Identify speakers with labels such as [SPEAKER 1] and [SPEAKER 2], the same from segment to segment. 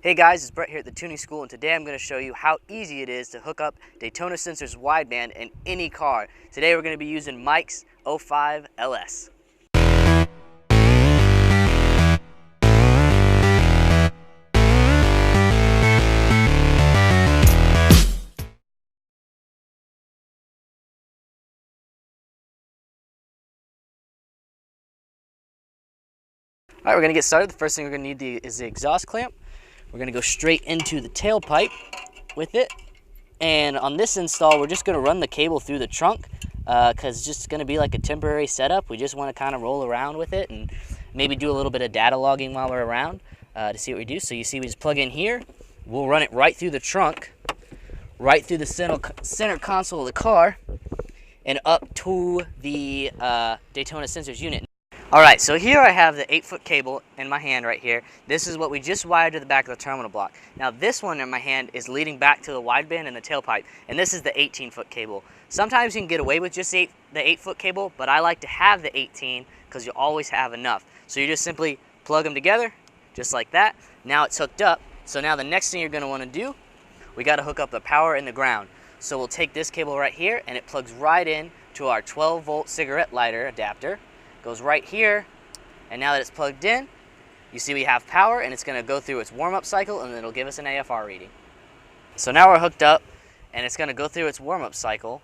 [SPEAKER 1] Hey guys, it's Brett here at the Tuning School, and today I'm going to show you how easy it is to hook up Daytona Sensors Wideband in any car. Today we're going to be using Mike's 05 LS. Alright, we're going to get started. The first thing we're going to need is the exhaust clamp. We're going to go straight into the tailpipe with it. And on this install, we're just going to run the cable through the trunk because it's just going to be like a temporary setup. We just want to kind of roll around with it and maybe do a little bit of data logging while we're around to see what we do. So you see we just plug in here. We'll run it right through the trunk, right through the center console of the car, and up to the Daytona Sensors unit. Alright, so here I have the 8-foot cable in my hand right here. This is what we just wired to the back of the terminal block. Now this one in my hand is leading back to the wideband and the tailpipe, and this is the 18-foot cable. Sometimes you can get away with just the 8-foot cable, but I like to have the 18 because you always have enough. So you just simply plug them together, just like that. Now it's hooked up. So now the next thing you're going to want to do, we got to hook up the power and the ground. So we'll take this cable right here, and it plugs right in to our 12-volt cigarette lighter adapter. Goes right here, and now that it's plugged in, you see we have power, and it's going to go through its warm-up cycle, and then it'll give us an AFR reading. So now we're hooked up, and it's going to go through its warm-up cycle,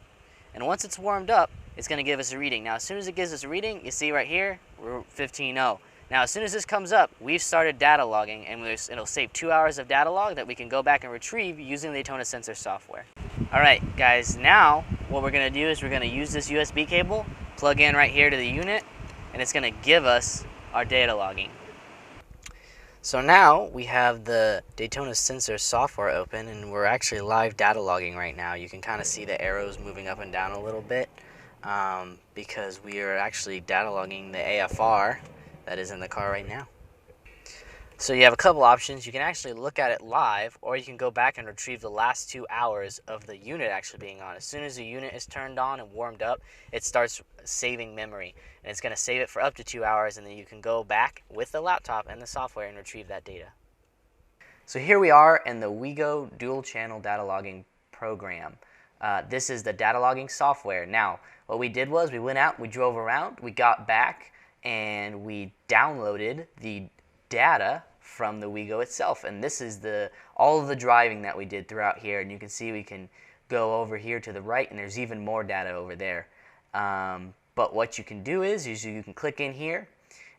[SPEAKER 1] and once it's warmed up, it's going to give us a reading. Now as soon as it gives us a reading, you see right here, we're 15.0. Now as soon as this comes up, we've started data logging, and it'll save 2 hours of data log that we can go back and retrieve using the Daytona Sensor software. Alright guys, now what we're going to do is we're going to use this USB cable, plug in right here to the unit, and it's going to give us our data logging. So now we have the Daytona Sensor software open, and we're actually live data logging right now. You can kind of see the arrows moving up and down a little bit because we are actually data logging the AFR that is in the car right now. So you have a couple options. You can actually look at it live, or you can go back and retrieve the last 2 hours of the unit actually being on. As soon as the unit is turned on and warmed up, it starts saving memory, and it's going to save it for up to 2 hours, and then you can go back with the laptop and the software and retrieve that data. So here we are in the WEGO dual channel data logging program. This is the data logging software. Now what we did was we went out, we drove around, we got back, and we downloaded the data from the WEGO itself, and this is all of the driving that we did throughout here, and you can see we can go over here to the right, and there's even more data over there. But what you can do is you can click in here,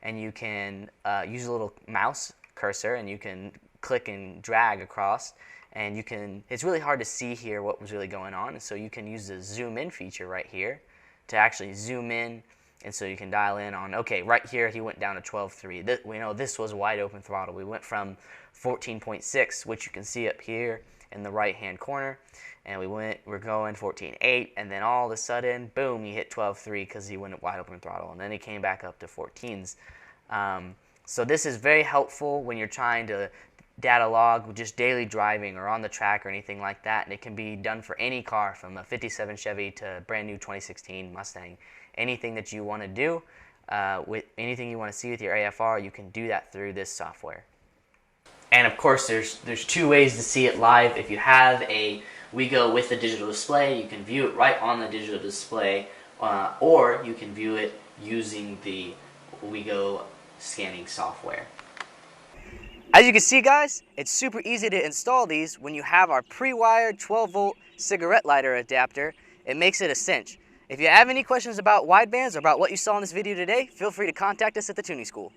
[SPEAKER 1] and you can use a little mouse cursor, and you can click and drag across, and you can, it's really hard to see here what was really going on, and so you can use the zoom in feature right here to actually zoom in. And so you can dial in on, okay, right here he went down to 12.3. We know this was wide open throttle. We went from 14.6, which you can see up here in the right-hand corner, and we're going 14.8, and then all of a sudden, boom, he hit 12.3 because he went at wide open throttle, and then he came back up to 14s. So this is very helpful when you're trying to data log with just daily driving or on the track or anything like that, and it can be done for any car from a 57 Chevy to a brand new 2016 Mustang. Anything that you want to do, with anything you want to see with your AFR, you can do that through this software. And of course, there's 2 ways to see it live. If you have a WEGO with a digital display, you can view it right on the digital display, or you can view it using the WEGO scanning software. As you can see guys, it's super easy to install these when you have our pre-wired 12-volt cigarette lighter adapter. It makes it a cinch. If you have any questions about widebands or about what you saw in this video today, feel free to contact us at the Tuning School.